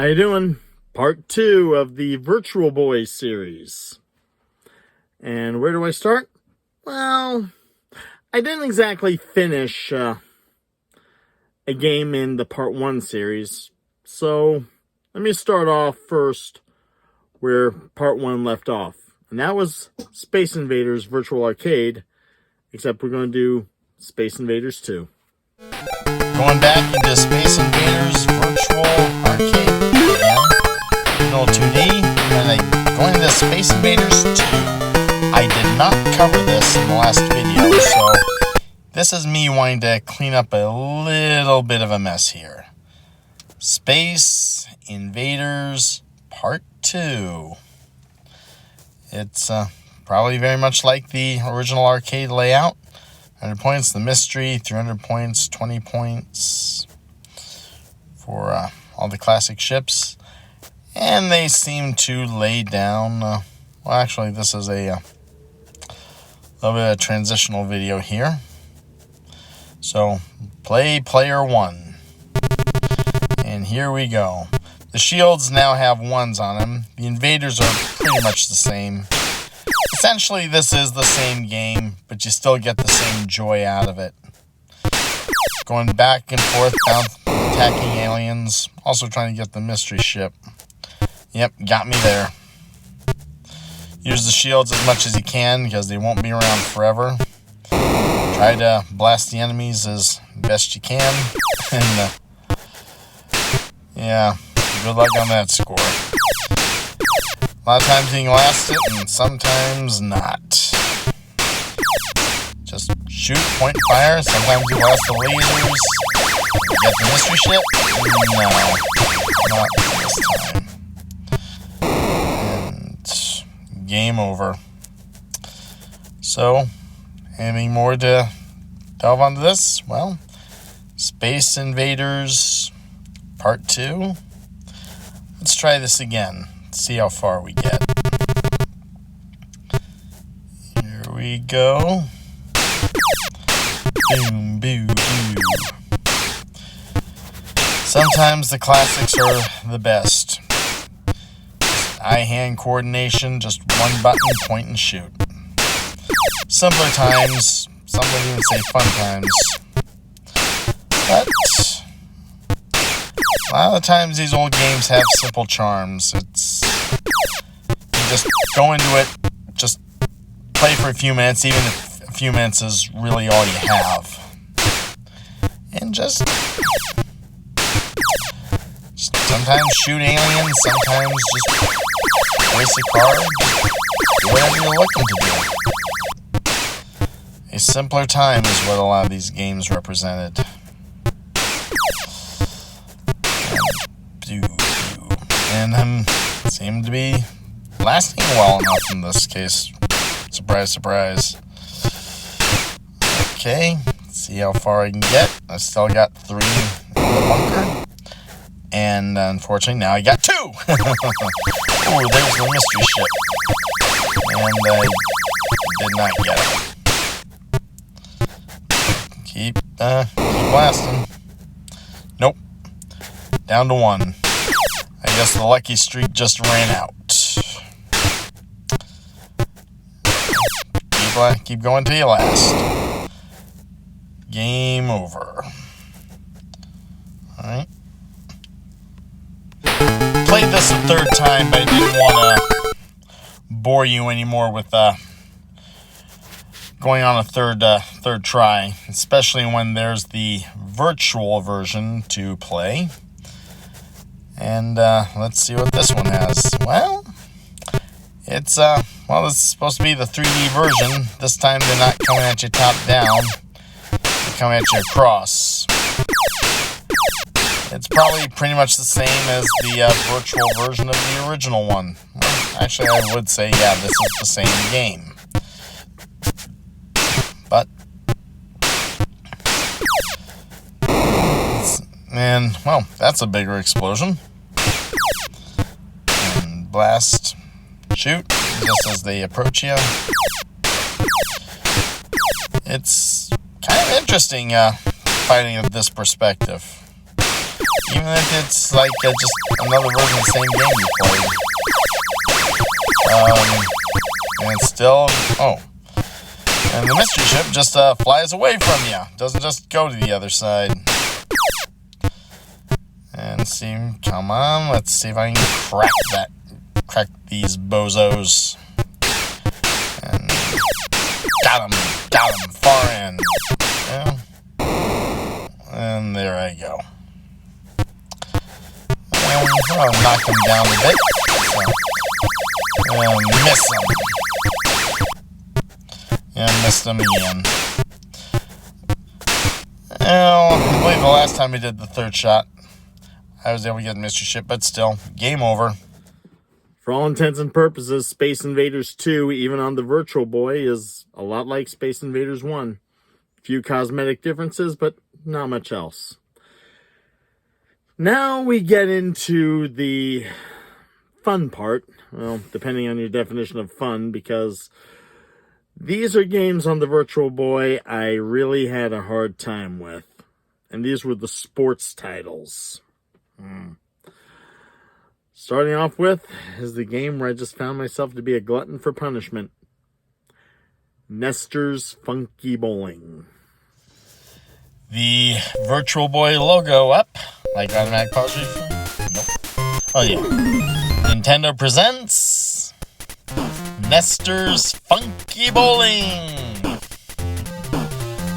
How you doing? Part 2 of the Virtual Boy series. And where do I start? Well, I didn't exactly finish a game in the Part 1 series. So, let me start off first where Part 1 left off. And that was Space Invaders Virtual Arcade. Except we're going to do Space Invaders 2. Going back into Space Invaders Virtual Arcade again. No 2D. And going into Space Invaders 2. I did not cover this in the last video, so this is me wanting to clean up a little bit of a mess here. Space Invaders Part 2. It's probably very much like the original arcade layout. 100 points, the mystery, 300 points, 20 points for all the classic ships. And they seem to lay down, well actually this is a little bit of a transitional video here. So, play player 1. And here we go. The shields now have 1s on them. The invaders are pretty much the same. Essentially, this is the same game, but you still get the same joy out of it. Going back and forth, attacking aliens. Also trying to get the mystery ship. Yep, got me there. Use the shields as much as you can, because they won't be around forever. Try to blast the enemies as best you can. And, yeah, good luck on that score. A lot of times you can last it, and sometimes not. Just shoot, point, fire. Sometimes you blast the lasers. You get the mystery ship? No, not this time. And game over. So, anything more to delve onto this? Well, Space Invaders Part 2. Let's try this again. See how far we get. Here we go. Boom, boo, boo. Sometimes the classics are the best. Eye-hand coordination, just one button, point and shoot. Simpler times, some would even say fun times. But a lot of the times these old games have simple charms. It's, you just go into it, just play for a few minutes, even if a few minutes is really all you have. And just sometimes shoot aliens, sometimes just race a car, do whatever you're looking to do. A simpler time is what a lot of these games represented. And seem to be lasting well enough in this case. Surprise, surprise. Okay, let's see how far I can get. I still got 3 in the bunker. And unfortunately, now I got 2! Ooh, there's the mystery ship. And I did not get it. Keep blasting. Nope. Down to 1. I guess the lucky streak just ran out. Keep going till you last. Game over. Alright. Played this a 3rd time, but I didn't want to bore you anymore with going on a third try, especially when there's the virtual version to play. And let's see what this one has. Well, it's well, this is supposed to be the 3D version. This time they're not coming at you top down. They're coming at you across. It's probably pretty much the same as the virtual version of the original one. Well, actually, I would say, yeah, this is the same game. But, and, well, that's a bigger explosion. And blast, shoot, just as they approach you. It's kind of interesting fighting at this perspective. Even if it's like just another version of the same game you played. And it's still... Oh. And the mystery ship just flies away from you. Doesn't just go to the other side. And see, come on, let's see if I can crack these bozos. And got him, far in. Yeah. And there I go. And I'll knock him down a bit. So, miss him. Yeah, missed him again. Well, I believe the last time we did the third shot, I was able to get Mr. Ship, but still, game over. For all intents and purposes, Space Invaders 2, even on the Virtual Boy, is a lot like Space Invaders 1. Few cosmetic differences, but not much else. Now we get into the fun part. Well, depending on your definition of fun, because these are games on the Virtual Boy I really had a hard time with. And these were the sports titles. Starting off with is the game where I just found myself to be a glutton for punishment. Nestor's Funky Bowling. The Virtual Boy logo up. Like automatic pause replay? Nope. Oh yeah. Nintendo presents Nestor's Funky Bowling.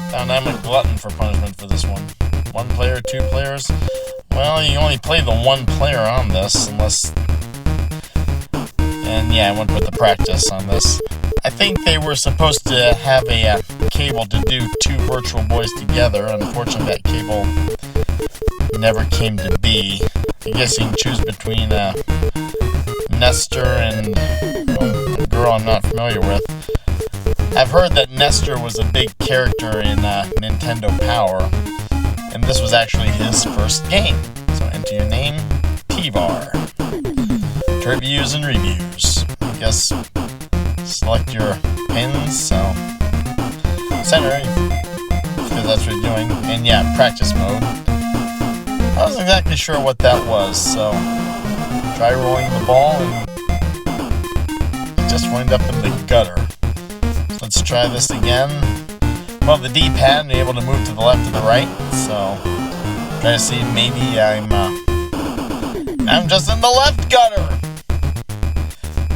Found I'm a glutton for punishment for this one. 1 player, 2 players. Well, you only play the 1 player on this, unless... And yeah, I went with the practice on this. I think they were supposed to have a cable to do 2 Virtual Boys together. Unfortunately, that cable never came to be. I guess you can choose between Nestor and a girl I'm not familiar with. I've heard that Nestor was a big character in Nintendo Power, and this was actually his first game. So enter your name, TVAR. Reviews and reviews. I guess select your pins, so center, because that's what you're doing. And yeah, practice mode. I wasn't exactly sure what that was, so try rolling the ball and it just wound up in the gutter. Let's try this again. Well, the D-pad, you're able to move to the left and the right, so try to see maybe I'm just in the left gutter.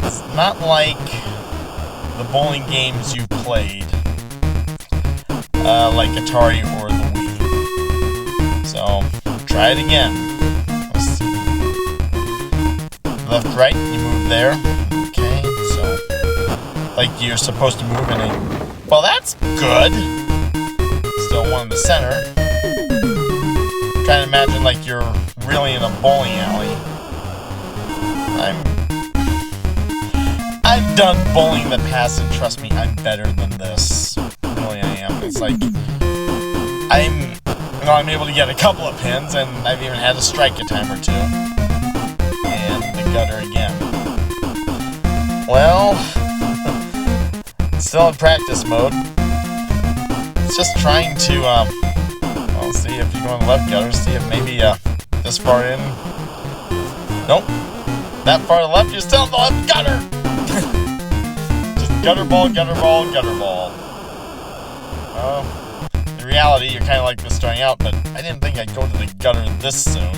It's not like the bowling games you played, like Atari or the Wii. So try it again. Let's see. Left, right, you move there. Okay, so like you're supposed to move in a... Well, that's good. Still one in the center. Trying to imagine like you're really in a bowling alley. I've done bowling in the past, and trust me, I'm better than this. Really, I am. It's like I'm able to get a couple of pins, and I've even had to strike a time or 2. And the gutter again. Well, still in practice mode. It's just trying to, well, see if you go in the left gutter, see if maybe, this far in. Nope. That far to the left, you're still in the left gutter! Just gutter ball, gutter ball, gutter ball. In reality, you're kind of like this starting out, but I didn't think I'd go to the gutter this soon.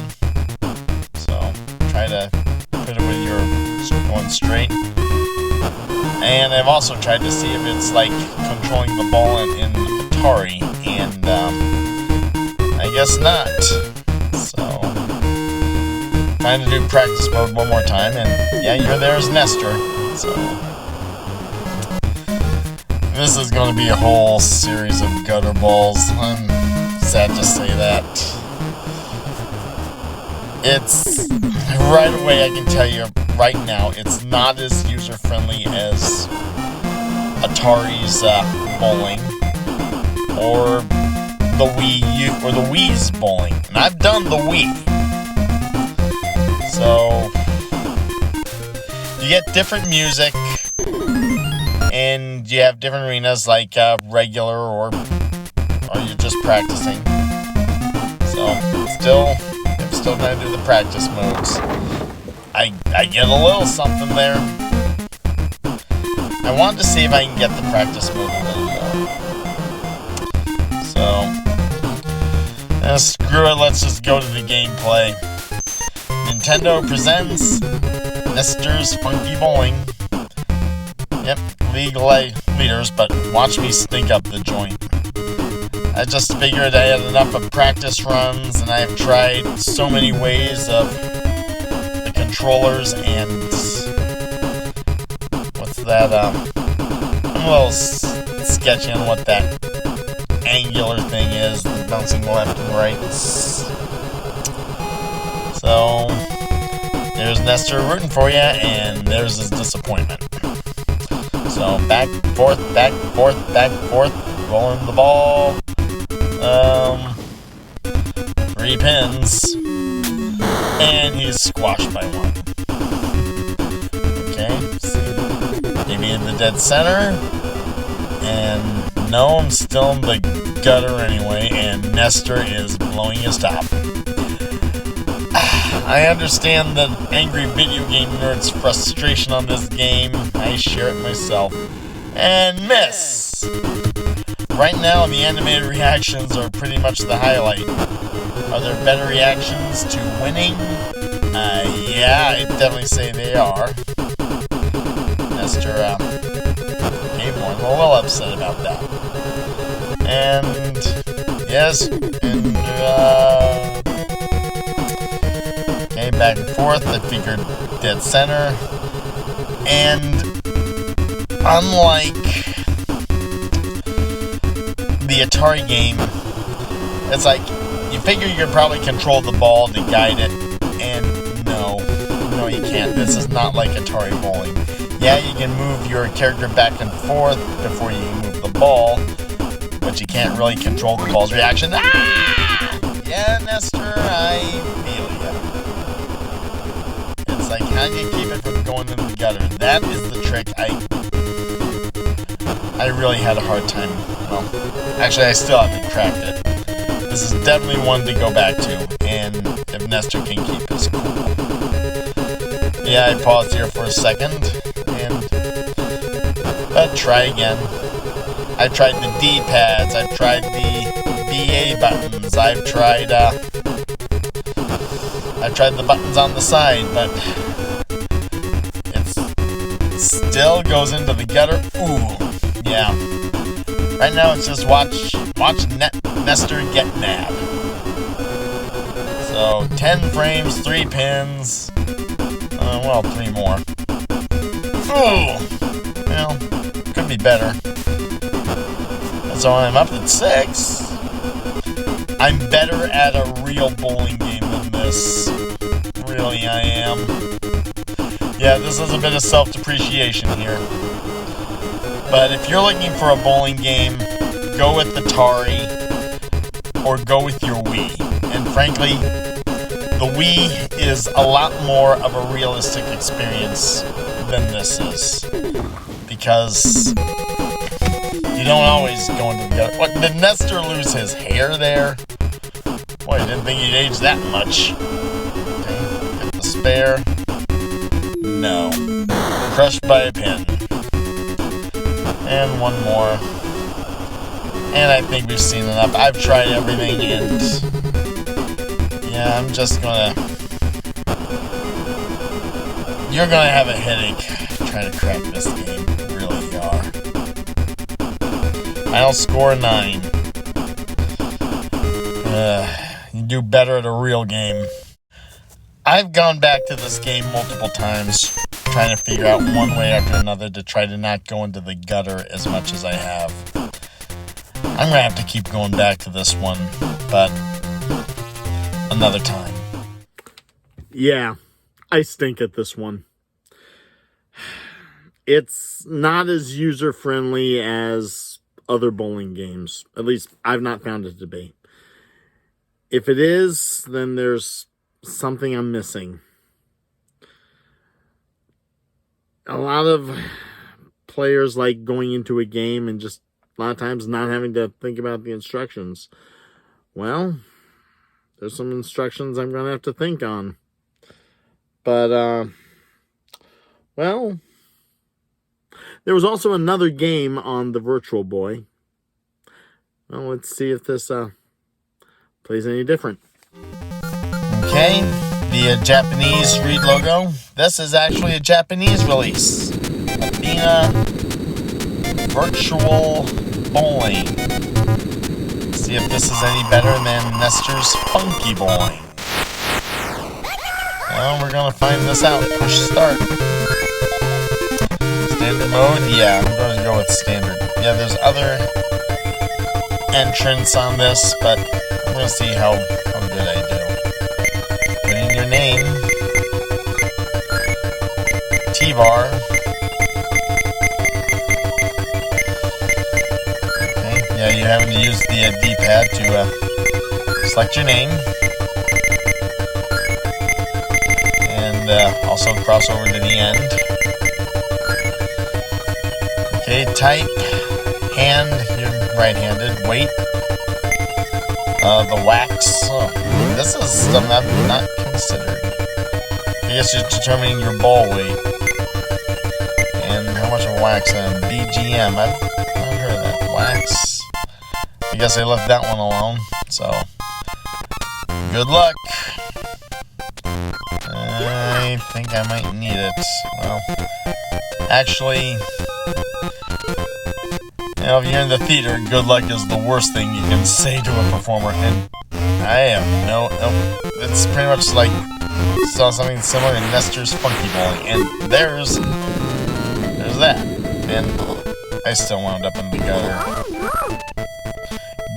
So, try to put it with your going straight. And I've also tried to see if it's like controlling the ball in Atari, and I guess not. So, trying to do practice mode one more time, and yeah, you're there as Nestor. So, this is going to be a whole series of gutter balls. I'm sad to say that. It's, right away I can tell you right now, it's not as user-friendly as Atari's bowling, or the Wii's bowling. And I've done the Wii. So, you get different music, and you have different arenas like regular or you're just practicing. So, still, still going to do the practice modes. I get a little something there. I wanted to see if I can get the practice mode a little more. So, screw it, let's just go to the gameplay. Nintendo presents Nestor's Funky Bowling. Yep, league leaders, but watch me stink up the joint. I just figured I had enough of practice runs, and I've tried so many ways of the controllers, and what's that, I'm a little sketchy on what that angular thing is, bouncing left and right. So, there's Nestor rooting for you, and there's his disappointment. So, back, forth, rolling the ball. 3 pins. And he's squashed by 1. Okay, see. Maybe in the dead center. And no, I'm still in the gutter anyway, and Nestor is blowing his top. I understand the angry video game nerd's frustration on this game. I share it myself. And miss! Right now, the animated reactions are pretty much the highlight. Are there better reactions to winning? Yeah, I'd definitely say they are. Nestor, came one. A little upset about that. And, yes, and, okay, back and forth. I figured dead center. And, unlike the Atari game, it's like, you figure you could probably control the ball to guide it, and no, you can't. This is not like Atari bowling. Yeah, you can move your character back and forth before you move the ball, but you can't really control the ball's reaction. Ah! Yeah, Nestor, I feel ya. It's like, how do you keep it from going into the gutter? That is the trick. I really had a hard time. Well, actually, I still haven't cracked it. This is definitely one to go back to, and if Nestor can keep his cool. Yeah, I paused here for a second, but try again. I've tried the D-pads, I've tried the BA buttons, I've tried the buttons on the side, but it still goes into the gutter. Ooh, yeah. Right now it's just watch Nestor get mad. So 10 frames, 3 pins. Well, 3 more. Ooh, well, could be better. So I'm up at 6. I'm better at a real bowling game than this. Really, I am. Yeah, this is a bit of self-depreciation here. But if you're looking for a bowling game, go with the Atari or go with your Wii. And frankly, the Wii is a lot more of a realistic experience than this is. Because you don't always go into the gutter. What, did Nestor lose his hair there? Boy, I didn't think he'd age that much. Okay, get the spare. No. Crushed by a pin. And one more. And I think we've seen enough. I've tried everything, and yeah, I'm just gonna... You're gonna have a headache trying to crack this game. You really are. Final score 9. You do better at a real game. I've gone back to this game multiple times, trying to figure out one way after another to try to not go into the gutter as much as I have. I'm going to have to keep going back to this one, but another time. Yeah, I stink at this one. It's not as user-friendly as other bowling games. At least, I've not found it to be. If it is, then there's something I'm missing. A lot of players like going into a game and just a lot of times not having to think about the instructions. Well, there's some instructions I'm going to have to think on. But, well, there was also another game on the Virtual Boy. Well, let's see if this plays any different. Okay, the Japanese Reed logo. This is actually a Japanese release. Athena Virtual Bowling. See if this is any better than Nestor's Funky Bowling. Well, we're gonna find this out. Push start. Standard mode? Yeah, I'm going to go with standard. Yeah, there's other entrants on this, but I'm going to see how good I do. Put in your name. TVAR. Okay, yeah, you're having to use the D-pad to select your name. And also cross over to the end. Okay, type, hand, you're right-handed, weight, the wax. Oh, this is something I've not considered. I guess you're determining your ball weight and how much of wax and BGM. I've not heard of that. Wax. I guess I left that one alone. So, good luck. I think I might need it. Well, actually, you know, if you're in the theater, good luck is the worst thing you can say to a performer. And I have no, it's pretty much like, saw something similar in Nestor's Funky Bowling. And there's that. And I still wound up in the gutter.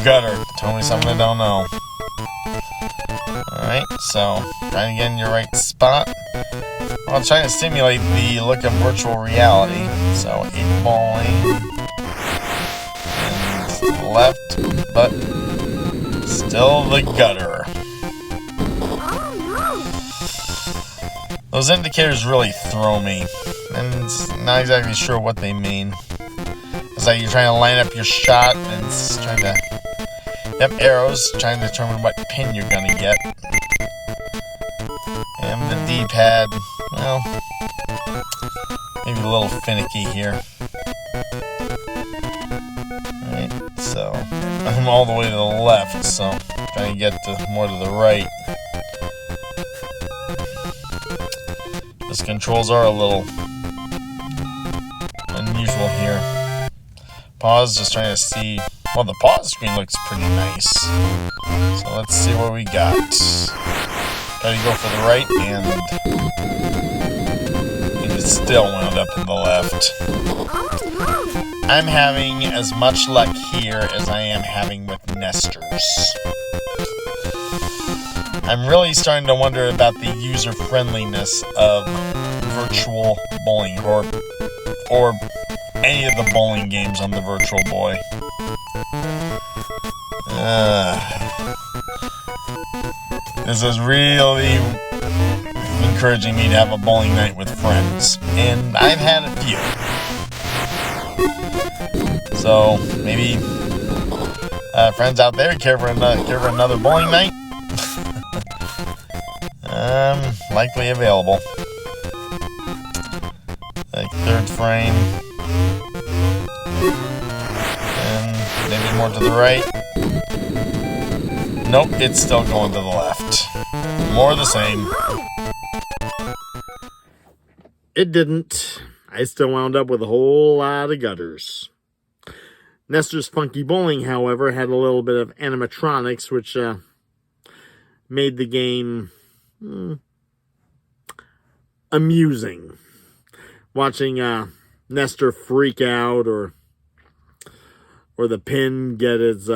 Gutter. Tell me something I don't know. Alright, so trying to get in your right spot. Well, I'm trying to simulate the look of virtual reality. So, 8 bowling. Left, but still the gutter. Those indicators really throw me, and not exactly sure what they mean. It's like you're trying to line up your shot, and it's trying to, yep, arrows, trying to determine what pin you're gonna get. And the D-pad, well, maybe a little finicky here. Alright, so I'm all the way to the left, so trying to get more to the right. These controls are a little unusual here. Pause, just trying to see. Well, the pause screen looks pretty nice. So let's see what we got. Try to go for the right, and it still wound up in the left. I'm having as much luck here as I am having with Nestor's. I'm really starting to wonder about the user-friendliness of Virtual Bowling, or any of the bowling games on the Virtual Boy. This is really encouraging me to have a bowling night with friends, and I've had a few. So maybe friends out there care for another bowling night. Likely available. Like third frame, and maybe more to the right. Nope, it's still going to the left. More of the same. It didn't. I still wound up with a whole lot of gutters. Nestor's Funky Bowling, however, had a little bit of animatronics, which made the game amusing. Watching Nestor freak out, or the pin get its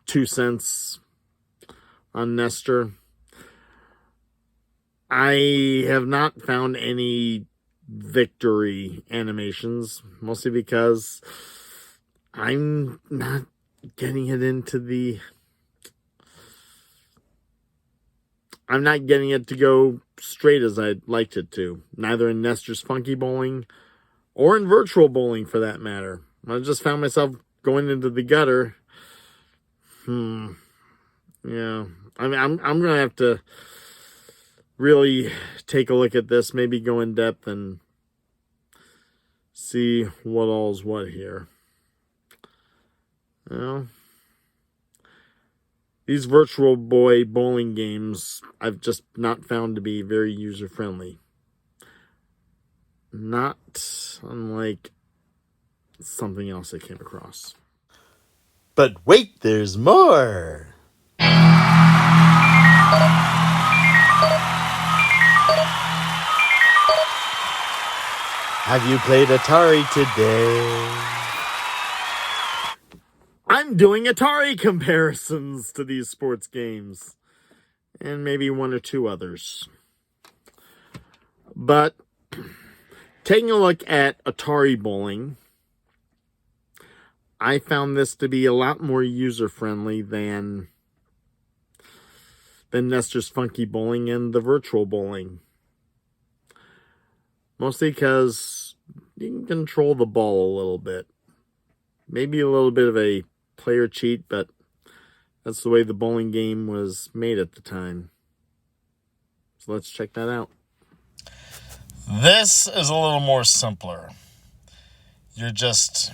2 cents on Nestor. I have not found any victory animations, mostly because I'm not getting it into the... I'm not getting it to go straight as I'd liked it to. Neither in Nestor's Funky Bowling or in Virtual Bowling, for that matter. I just found myself going into the gutter. Yeah, I mean, I'm going to have to really take a look at this, maybe go in depth and see what all's what here. Well, these Virtual Boy bowling games I've just not found to be very user-friendly. Not unlike something else I came across. But wait, there's more! Have you played Atari today? I'm doing Atari comparisons to these sports games. And maybe one or two others. But taking a look at Atari bowling, I found this to be a lot more user-friendly than Nestor's Funky Bowling and the Virtual Bowling. Mostly because you can control the ball a little bit. Maybe a little bit of a player cheat, but that's the way the bowling game was made at the time. So let's check that out. This is a little more simpler. You're just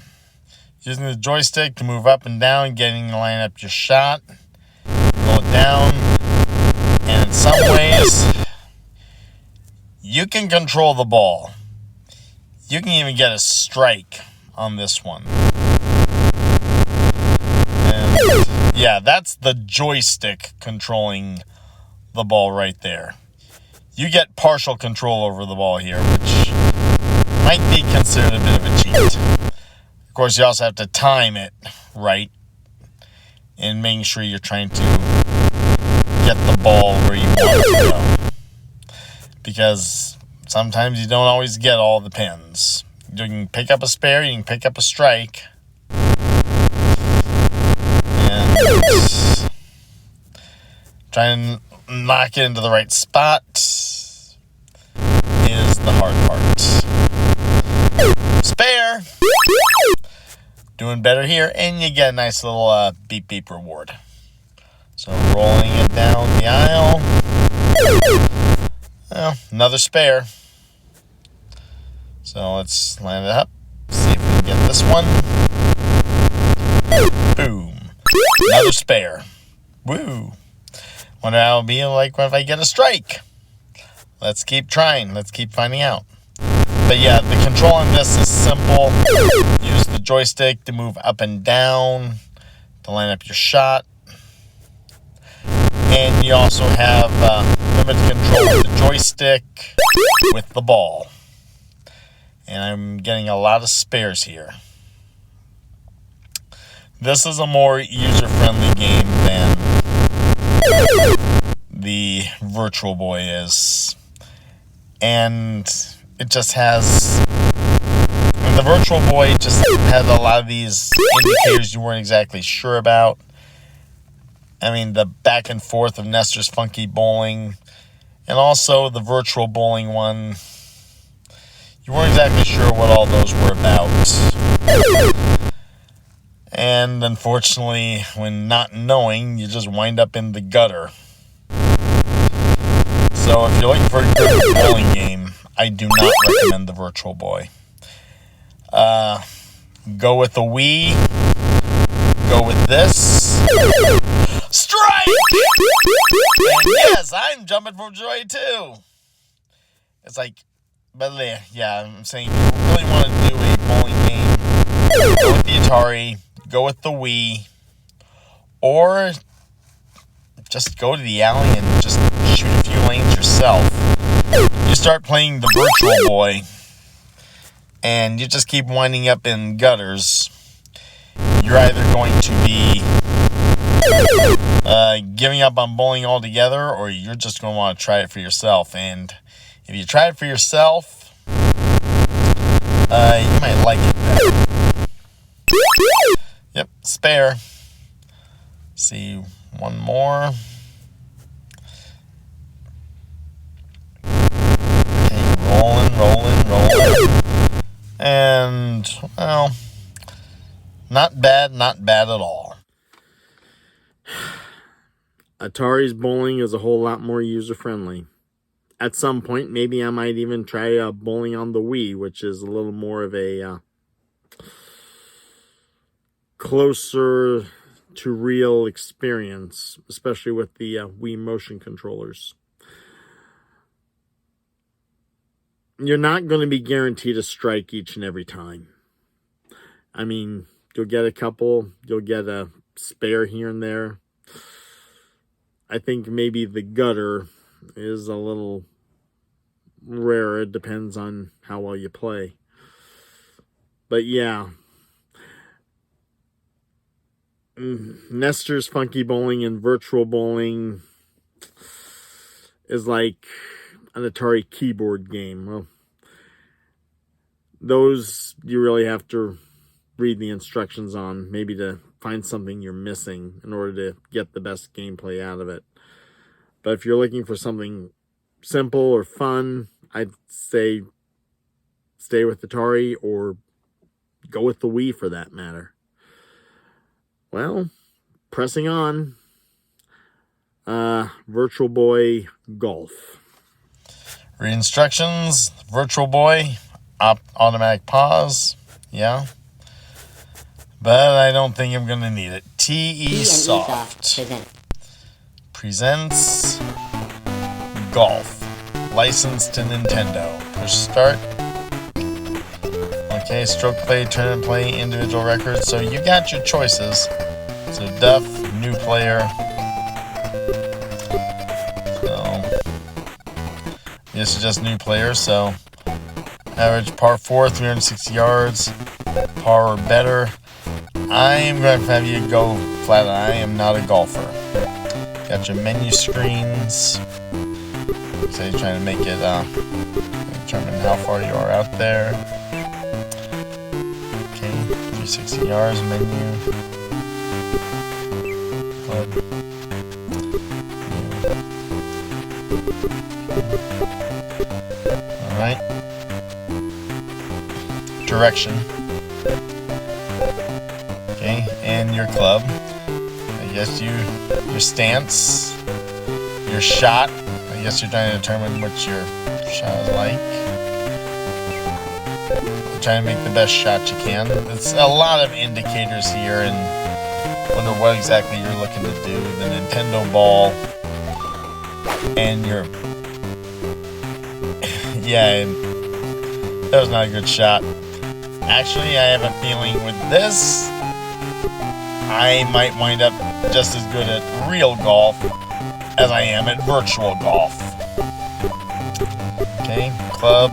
using the joystick to move up and down, getting to line up your shot, roll it down, and in some ways, you can control the ball. You can even get a strike on this one. And yeah, that's the joystick controlling the ball right there. You get partial control over the ball here, which might be considered a bit of a cheat. Of course, you also have to time it right and making sure you're trying to get the ball where you want it to go. Because sometimes you don't always get all the pins. You can pick up a spare, you can pick up a strike. And trying to knock it into the right spot is the hard part. Spare! Doing better here, and you get a nice little beep beep reward. So rolling it down the aisle. Well, another spare. So let's line it up. See if we can get this one. Boom. Another spare. Woo. Wonder how it'll be like if I get a strike. Let's keep trying. Let's keep finding out. But yeah, the control on this is simple. Use the joystick to move up and down to line up your shot. And you also have limited control with the joystick with the ball. And I'm getting a lot of spares here. This is a more user-friendly game than the Virtual Boy is. And it just has... And the Virtual Boy just had a lot of these indicators you weren't exactly sure about. I mean, the back and forth of Nestor's Funky Bowling. And also the Virtual Bowling one. You weren't exactly sure what all those were about. And unfortunately, when not knowing, you just wind up in the gutter. So if you're looking for a good bowling game, I do not recommend the Virtual Boy. Go with the Wii. Go with this. Strike! And yes, I'm jumping for joy too. It's like, but yeah, I'm saying if you really want to do a bowling game, go with the Atari, go with the Wii, or just go to the alley and just shoot a few lanes yourself. You start playing the Virtual Boy, and you just keep winding up in gutters. You're either going to be giving up on bowling altogether, or you're just going to want to try it for yourself. And if you try it for yourself, you might like it better. Yep, spare. See, one more. Okay, rolling. And, well, not bad at all. Atari's bowling is a whole lot more user-friendly. At some point, maybe I might even try bowling on the Wii, which is a little more of a closer to real experience, especially with the Wii motion controllers. You're not going to be guaranteed a strike each and every time. I mean, you'll get a couple, you'll get a spare here and there. I think maybe the gutter is a little rare. It depends on how well you play. But yeah, Nestor's Funky Bowling and Virtual Bowling is like an Atari keyboard game. Well, those you really have to read the instructions on, maybe to find something you're missing in order to get the best gameplay out of it. But if you're looking for something simple or fun, I'd say stay with Atari or go with the Wii for that matter. Well, pressing on. Virtual Boy Golf. Read instructions. Virtual Boy. Automatic pause. Yeah. But I don't think I'm going to need it. TE Soft presents Golf. Licensed to Nintendo. Push start. Okay, stroke play, turn and play, individual records. So you got your choices. So Duff, new player. So this is just new player. So average par 4, 360 yards. Par or better. I'm going to have you go flat. I am not a golfer. Got your menu screens. So you're trying to make it determine how far you are out there. Okay, 360 yards menu. Club. Alright. Direction. Okay, and your club. I guess your stance, your shot. I guess you're trying to determine what your shot is like. You're trying to make the best shot you can. It's a lot of indicators here, and wonder what exactly you're looking to do. The Nintendo ball and your yeah, and that was not a good shot. Actually, I have a feeling with this, I might wind up just as good at real golf as I am at virtual golf. Okay, club,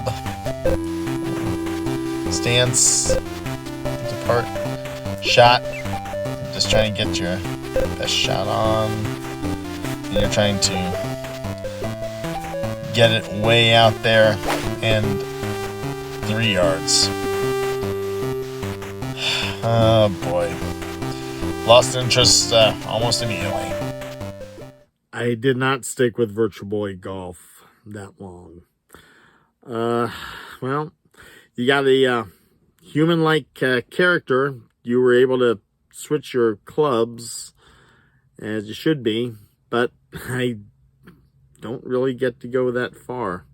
stance, apart, shot. Just trying to get your best shot on. And you're trying to get it way out there and 3 yards. Oh boy. Lost interest almost immediately. I did not stick with Virtual Boy Golf that long. Well, you got a human-like character. You were able to switch your clubs as you should be, but I don't really get to go that far.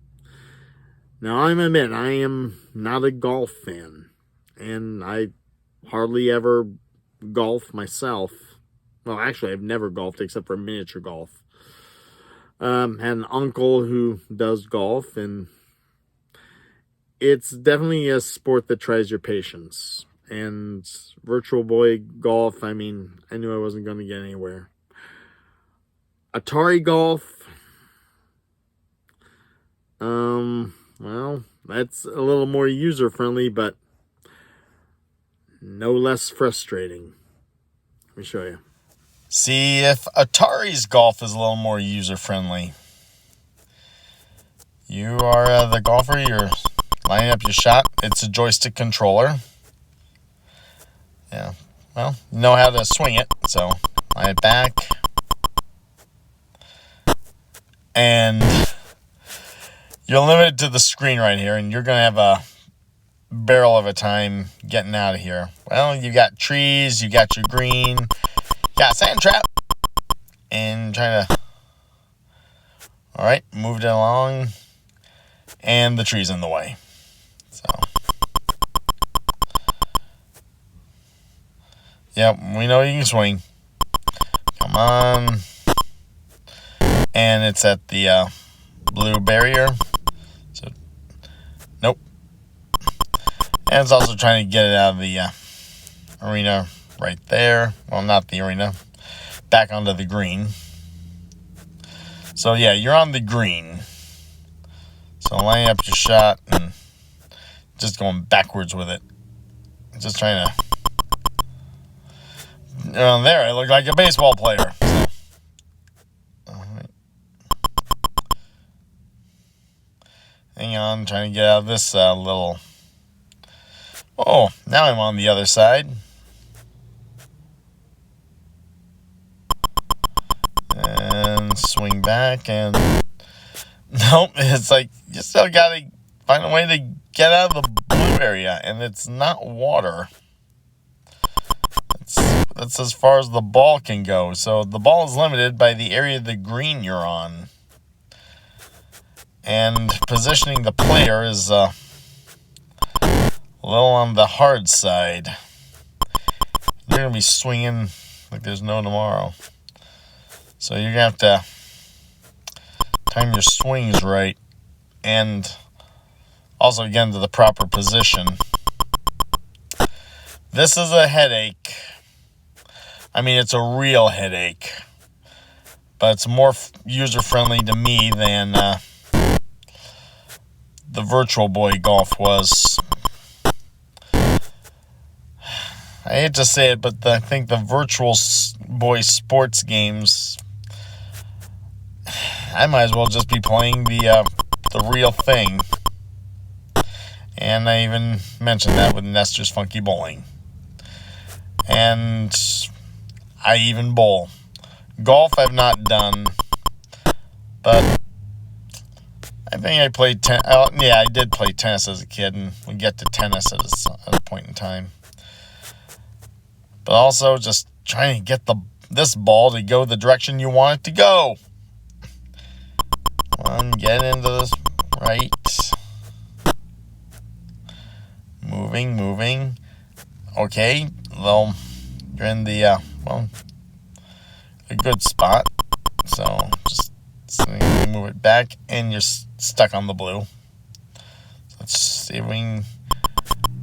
Now, I admit, I am not a golf fan, and I hardly ever golf myself. Well, actually, I've never golfed except for miniature golf. Had an uncle who does golf, and it's definitely a sport that tries your patience. And Virtual Boy Golf, I mean, I knew I wasn't going to get anywhere. Atari Golf, well, that's a little more user-friendly, but no less frustrating. Let me show you. See if Atari's golf is a little more user-friendly. You are the golfer, you're lining up your shot. It's a joystick controller. Yeah, well, you know how to swing it, so line it back. And you're limited to the screen right here, and you're going to have a barrel of a time getting out of here. Well, you got trees, you got your green, you got sand trap, and trying to... Alright, moved it along. And the tree's in the way. So... Yep, we know you can swing. Come on. And it's at the blue barrier. So, nope. And it's also trying to get it out of the arena right there. Well, not the arena. Back onto the green. So, yeah, you're on the green. So, lining up your shot and just going backwards with it. Just trying to... there, I look like a baseball player. So. Alright. Hang on, trying to get out of this little... Oh, now I'm on the other side. And swing back and... Nope, it's like, you still gotta find a way to get out of the blue area. And it's not water. That's as far as the ball can go. So the ball is limited by the area of the green you're on. And positioning the player is a little on the hard side. You're going to be swinging like there's no tomorrow. So you're going to have to time your swings right. And also get into the proper position. This is a headache. I mean, it's a real headache. But it's more user-friendly to me than the Virtual Boy Golf was. I hate to say it, but I think the Virtual Boy sports games, I might as well just be playing the real thing. And I even mentioned that with Nestor's Funky Bowling. And I even bowl. Golf I've not done, but I think I played I did play tennis as a kid, and we get to tennis at a point in time. But also just trying to get this ball to go the direction you want it to go. Come on, get into this right. Moving. Okay, well, you're in the a good spot. So just move it back, and you're stuck on the blue. So let's see if we can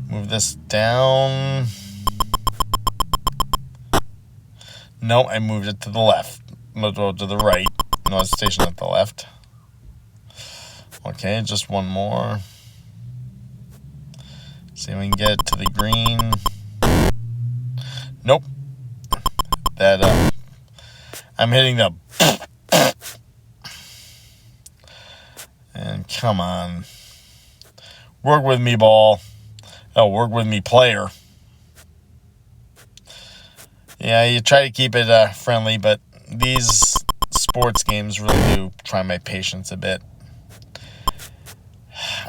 move this down. No, I moved it to the left. No, to the right. No, it's stationed at the left. Okay, just one more. See if we can get it to the green. Nope. That I'm hitting the... And come on. Work with me, ball. Oh, work with me, player. Yeah, you try to keep it friendly, but these sports games really do try my patience a bit.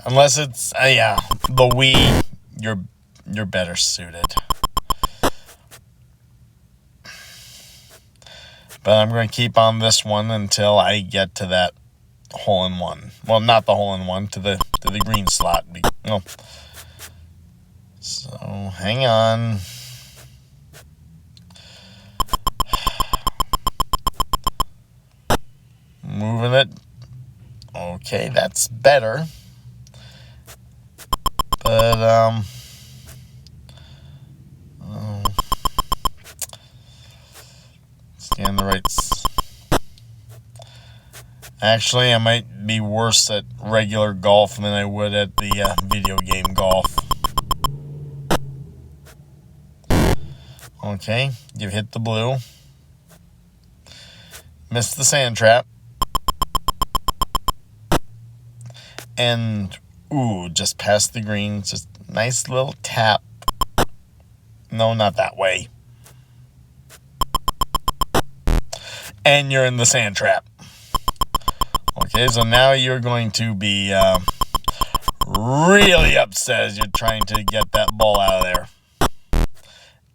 Unless it's, the Wii, you're better suited. But I'm going to keep on this one until I get to that hole-in-one. Well, not the hole-in-one, to the green slot. Well, so, hang on. Moving it. Okay, that's better. But, stay on the right. Actually, I might be worse at regular golf than I would at the video game golf. Okay, you've hit the blue. Missed the sand trap. And, just past the green. Just nice little tap. No, not that way. And you're in the sand trap. Okay, so now you're going to be really upset as you're trying to get that ball out of there.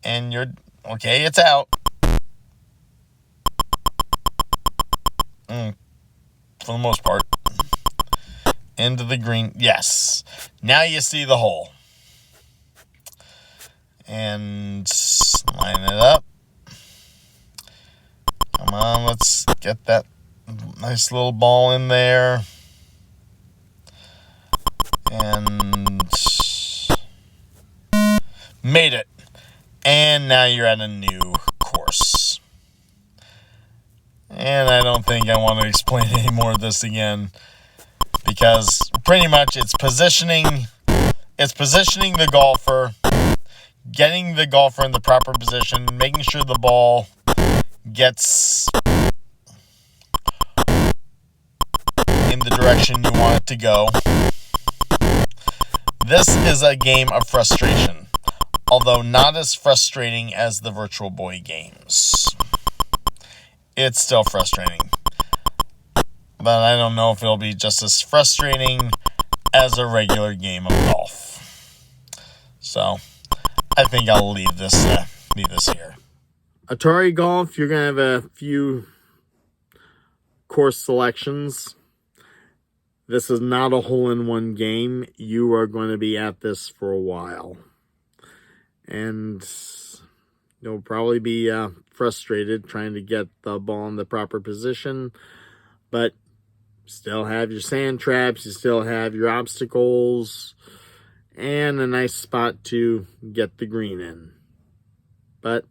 And okay, it's out. For the most part. Into the green. Yes. Now you see the hole. And line it up. Come on, let's get that nice little ball in there. And made it. And now you're at a new course. And I don't think I want to explain any more of this again, because pretty much it's positioning the golfer, getting the golfer in the proper position, making sure the ball gets in the direction you want it to go. This is a game of frustration, although not as frustrating as the Virtual Boy games. It's still frustrating, but I don't know if it'll be just as frustrating as a regular game of golf. So I think I'll leave this here. Atari Golf, you're going to have a few course selections. This is not a hole-in-one game. You are going to be at this for a while. And you'll probably be frustrated trying to get the ball in the proper position. But you still have your sand traps. You still have your obstacles. And a nice spot to get the green in. But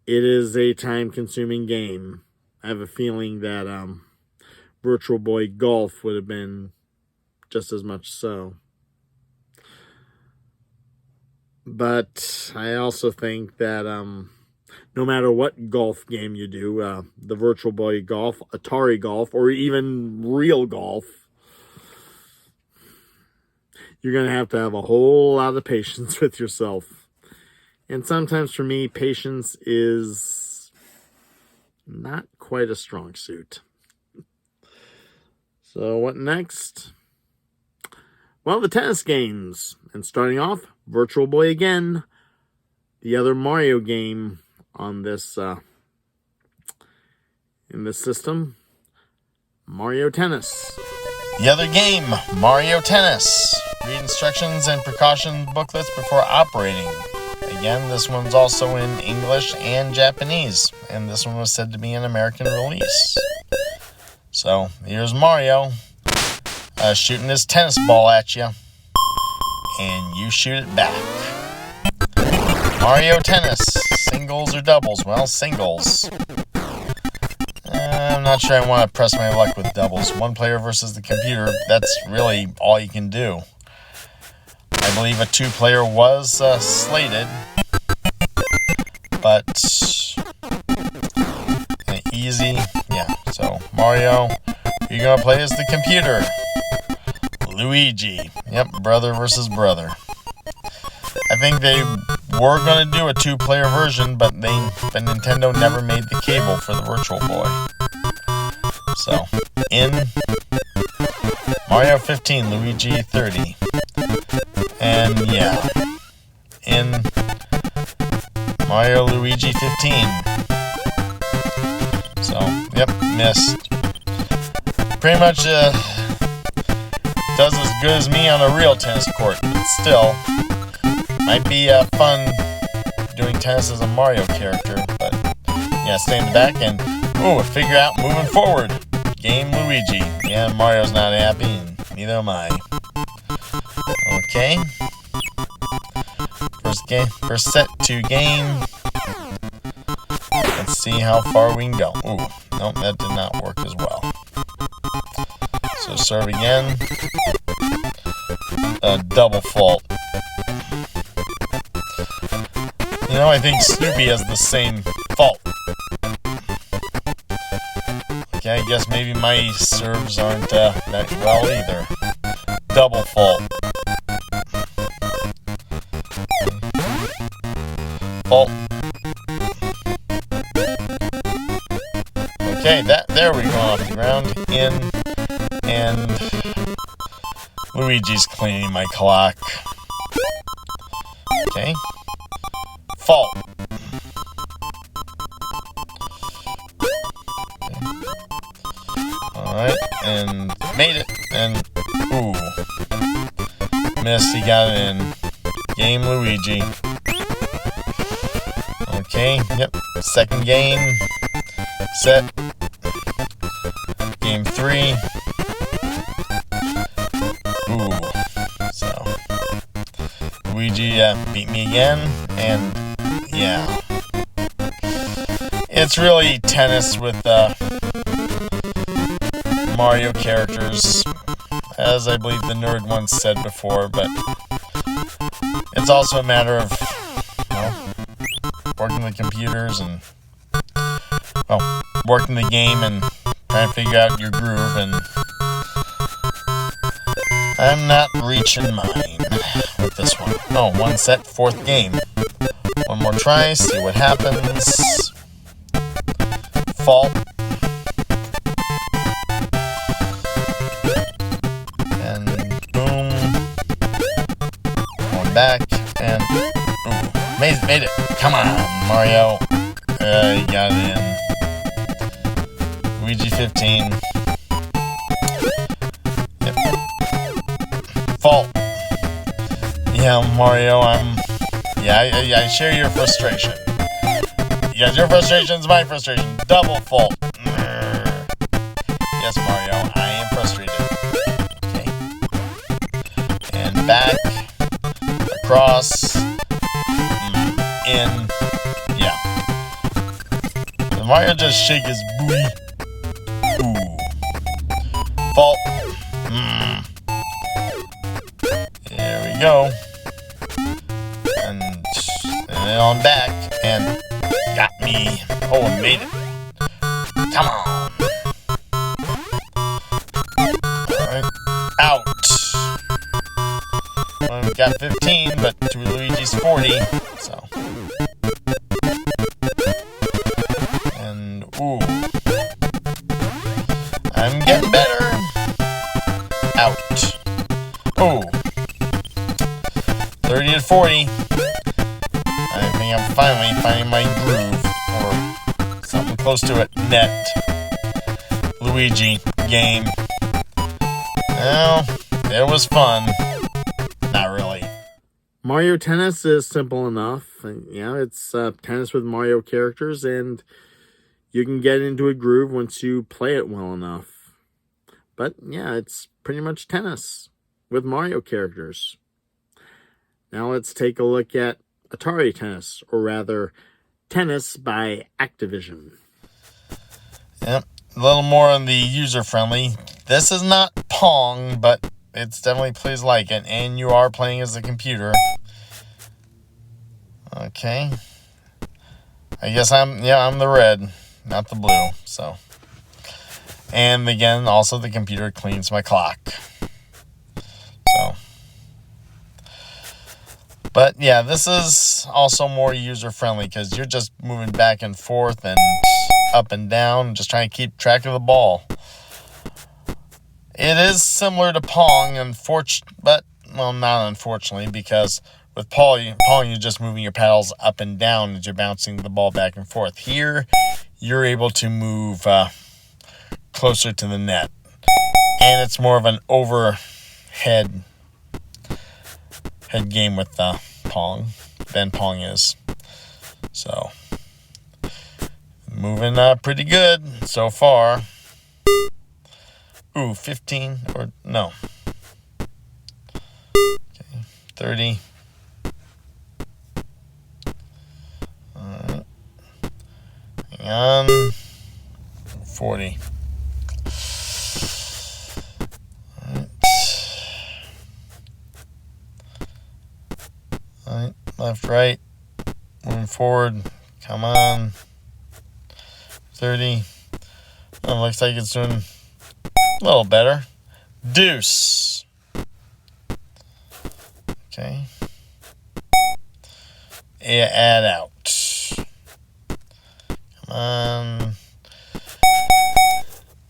it is a time-consuming game. I have a feeling that Virtual Boy Golf would have been just as much so. But I also think that no matter what golf game you do, the Virtual Boy Golf, Atari Golf, or even real golf, you're going to have a whole lot of patience with yourself. And sometimes for me, patience is not quite a strong suit. So what next? Well, the tennis games. And starting off, Virtual Boy again. The other Mario game on this in this system, Mario Tennis. The other game, Mario Tennis. Read instructions and precaution booklets before operating. Again, this one's also in English and Japanese, and this one was said to be an American release. So, here's Mario shooting his tennis ball at you, and you shoot it back. Mario Tennis, singles or doubles? Well, singles. I'm not sure I want to press my luck with doubles. One player versus the computer, that's really all you can do. I believe a two-player was slated, but easy, yeah. So Mario, you're going to play as the computer. Luigi, yep, brother versus brother. I think they were going to do a two-player version, but Nintendo never made the cable for the Virtual Boy. So, in Mario 15, Luigi 30. And yeah, in Mario Luigi 15. So, yep, missed. Pretty much does as good as me on a real tennis court, but still, might be fun doing tennis as a Mario character, but yeah, stay in the back and, figure out moving forward. Game Luigi. Yeah, Mario's not happy, and neither am I. Okay. First set to game. Let's see how far we can go. Nope, that did not work as well. So serve again. Double fault. You know, I think Snoopy has the same fault. Okay, I guess maybe my serves aren't that well either. Double fault. Fault. Okay, there we go off the ground. In, and Luigi's cleaning my clock. Okay. Fault. Okay. Alright, and made it. And, ooh. Missed, he got it in. Game Luigi. Okay, yep. Second game. Set. Game 3. Ooh. So, Luigi beat me again. And, yeah. It's really tennis with Mario characters, as I believe the nerd once said before, but it's also a matter of, working the computers and, working the game and trying to figure out your groove, and I'm not reaching mine with this one. Oh, one set, fourth game. One more try, see what happens. Fault. And boom. Going back, and ooh, made it. Come on, Mario. You got it in. Luigi 15. Yep. Fault. Yeah, Mario, I share your frustration. Yes, your frustration is my frustration. Double fault. Yes, Mario, I am frustrated. Okay. And back. Across. In. Yeah. Does Mario just shake his booty? Ooh. Fault. There we go. And then on back. And got me. Oh, and made it. Come on. Alright. Out. Well, we got 15, but to Luigi's 40. So. And, ooh. I'm getting better. Out. Ooh. 30 to 40. I think I'm finally finding my groove, or something close to it. Net. Luigi game. Well, it was fun. Not really. Mario Tennis is simple enough. It's tennis with Mario characters, and you can get into a groove once you play it well enough. But yeah, it's pretty much tennis with Mario characters. Now let's take a look at Atari Tennis, or rather, Tennis by Activision. Yep, a little more on the user-friendly. This is not Pong, but it's definitely plays like it, and you are playing as a computer. Okay. I guess I'm the red, not the blue, so. And again, also the computer cleans my clock. So. But yeah, this is also more user-friendly because you're just moving back and forth and up and down, just trying to keep track of the ball. It is similar to Pong, but not unfortunately, because with Pong, you're just moving your paddles up and down as you're bouncing the ball back and forth. Here, you're able to move closer to the net, and it's more of an overhead game with Pong than Pong is. So, moving pretty good so far. Ooh, 15 or no. Okay, 30. Alright. Hang on. 40. Alright, left, right, moving forward, come on, 30, oh, looks like it's doing a little better, deuce, okay, add out, come on,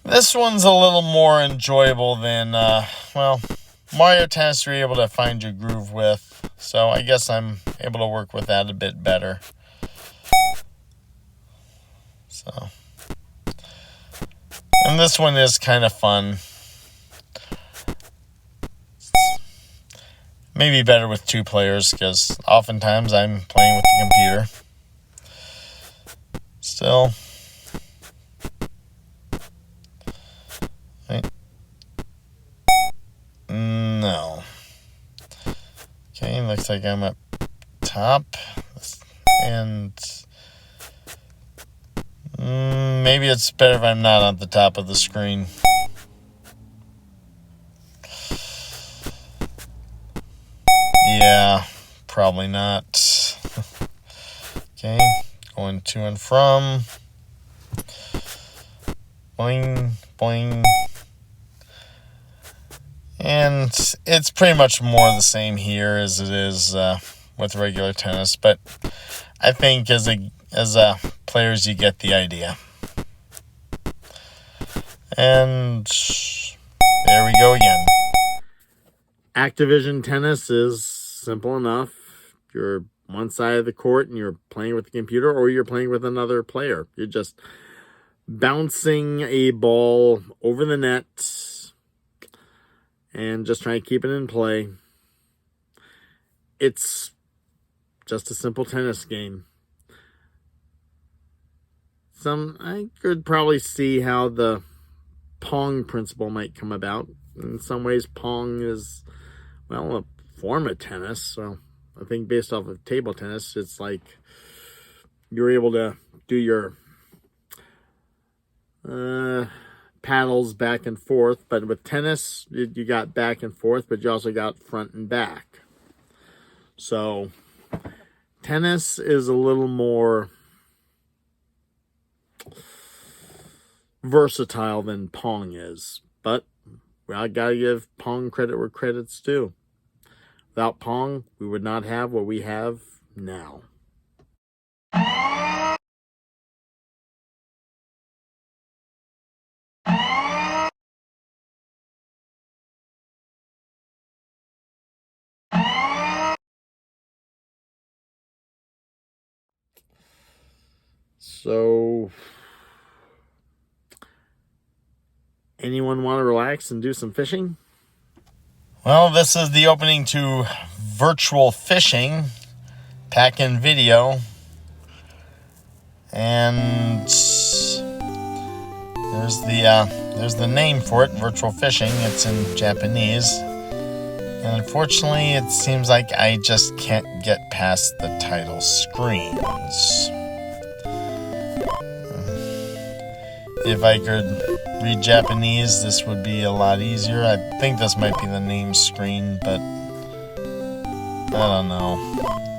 this one's a little more enjoyable than, Mario Tennis you're able to find your groove with. So I guess I'm able to work with that a bit better. And this one is kind of fun. Maybe better with 2 players, because oftentimes I'm playing with the computer. Still. Right. No. Okay, looks like I'm up top. And maybe it's better if I'm not on the top of the screen. Yeah, probably not. Okay, going to and from. Boing, boing. And it's pretty much more the same here as it is with regular tennis, but I think as players you get the idea. And there we go again. Activision tennis is simple enough. You're one side of the court and you're playing with the computer, or you're playing with another player. You're just bouncing a ball over the net and just trying to keep it in play. It's just a simple tennis game. I could probably see how the Pong principle might come about. In some ways, Pong is, well, a form of tennis. So I think based off of table tennis, it's like you're able to do your paddles back and forth. But with tennis, you got back and forth, but you also got front and back. So tennis is a little more versatile than Pong is. But I gotta give Pong credit where credit's due. Without Pong, we would not have what we have now. So, anyone want to relax and do some fishing? Well, this is the opening to Virtual Fishing, pack-in video. And there's the name for it, Virtual Fishing. It's in Japanese. And unfortunately, it seems like I just can't get past the title screens. If I could read Japanese, this would be a lot easier. I think this might be the name screen, but I don't know.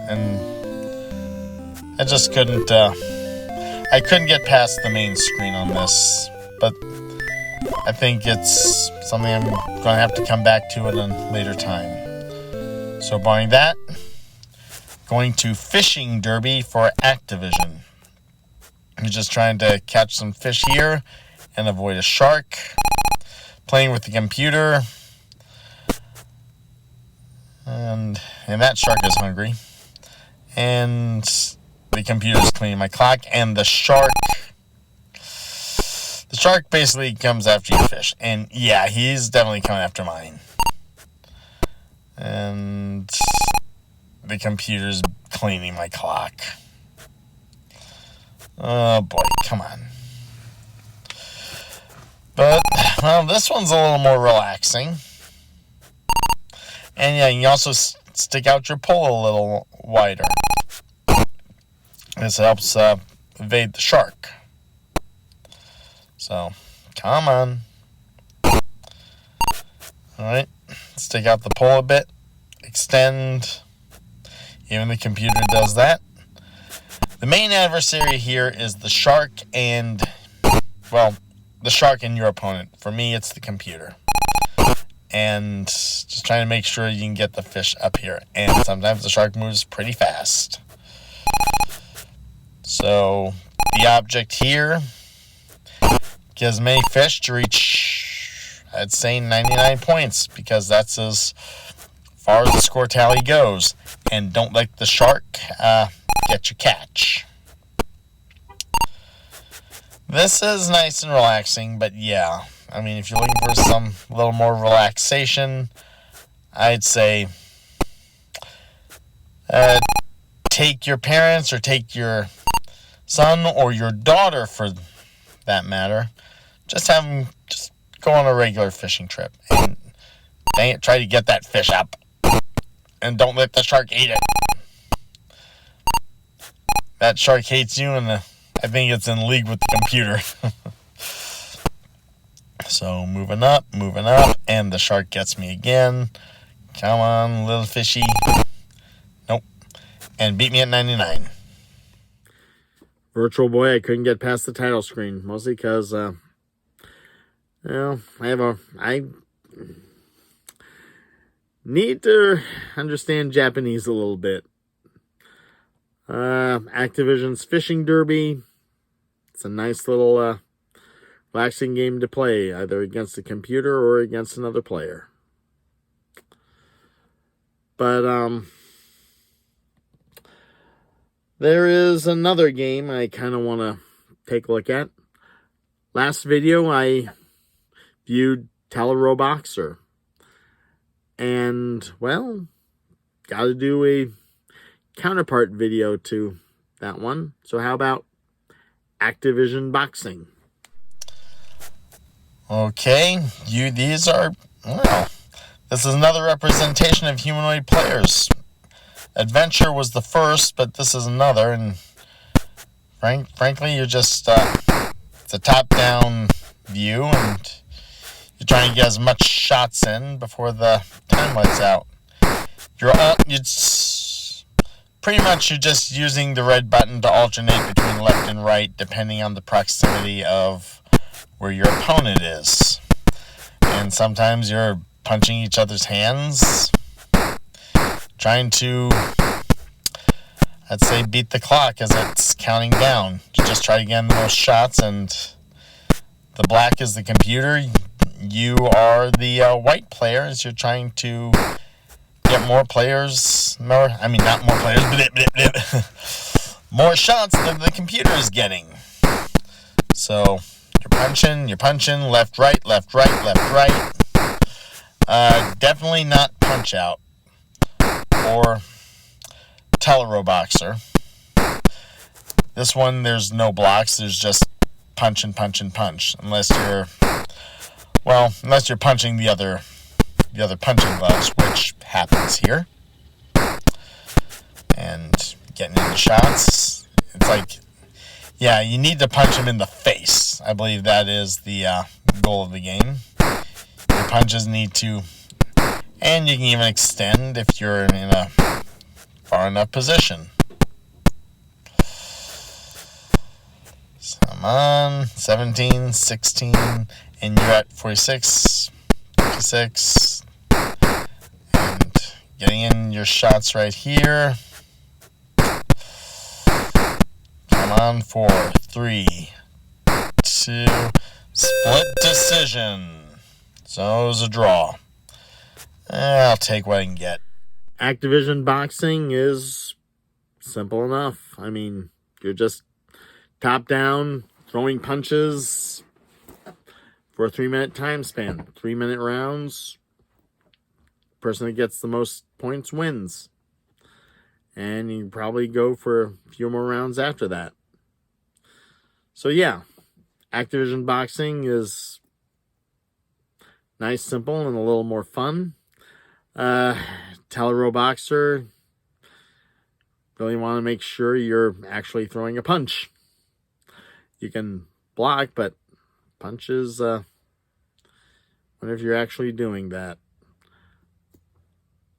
And I just couldn't get past the main screen on this. But I think it's something I'm going to have to come back to at a later time. So barring that, going to Fishing Derby for Activision. I'm just trying to catch some fish here and avoid a shark. Playing with the computer. And that shark is hungry. And the computer's cleaning my clock. And the shark basically comes after your fish. And yeah, he's definitely coming after mine. And the computer's cleaning my clock. Oh boy, come on. But, well, this one's a little more relaxing. And yeah, you can also stick out your pole a little wider. This helps evade the shark. So, come on. Alright, stick out the pole a bit. Extend. Even the computer does that. The main adversary here is the shark and, well, the shark and your opponent. For me, it's the computer. And just trying to make sure you can get the fish up here. And sometimes the shark moves pretty fast. So, the object here, get as many fish to reach, I'd say, 99 points. Because that's as far as the score tally goes. And don't let the shark get your catch. This is nice and relaxing, but yeah. I mean, if you're looking for some little more relaxation, I'd say take your parents or take your son or your daughter, for that matter. Just have them just go on a regular fishing trip. And dang it, try to get that fish up. And don't let the shark eat it. That shark hates you, and I think it's in league with the computer. So moving up, and the shark gets me again. Come on, little fishy. Nope. And beat me at 99. Virtual Boy, I couldn't get past the title screen, mostly because, I need to understand Japanese a little bit. Activision's Fishing Derby. It's a nice little, relaxing game to play, either against a computer or against another player. But, there is another game I kind of want to take a look at. Last video, I viewed TVAR Boxer. And, well, got to do a counterpart video to that one. So how about Activision Boxing? Okay, this is another representation of humanoid players. Adventure was the first, but this is another, and frankly, you're just, it's a top-down view, and you're trying to get as much shots in before the time lights out. You're just using the red button to alternate between left and right, depending on the proximity of where your opponent is. And sometimes you're punching each other's hands, trying to, I'd say, beat the clock as it's counting down. You just try to get the most shots, and the black is the computer. You are the white player as you're trying to get more players, more shots than the computer is getting. So you're punching, left, right. Definitely not Punch Out or TVAR Boxer. This one, there's no blocks. There's just punch and punch and punch. Unless you're punching the other punching gloves, which happens here. And getting into shots. It's like, yeah, you need to punch him in the face. I believe that is the goal of the game. Your punches need to, and you can even extend if you're in a far enough position. So I'm on 17, 16, and you're at 46, 56, and getting in your shots right here. Come on, 4, 3, 2, split decision. So it was a draw. I'll take what I can get. Activision Boxing is simple enough. I mean, you're just top down, throwing punches for a 3-minute time span. 3-minute rounds. Person that gets the most points wins. And you probably go for a few more rounds after that. So yeah, Activision Boxing is nice, simple, and a little more fun. TVAR Boxer, really want to make sure you're actually throwing a punch. You can block, but punches, whenever you're actually doing that.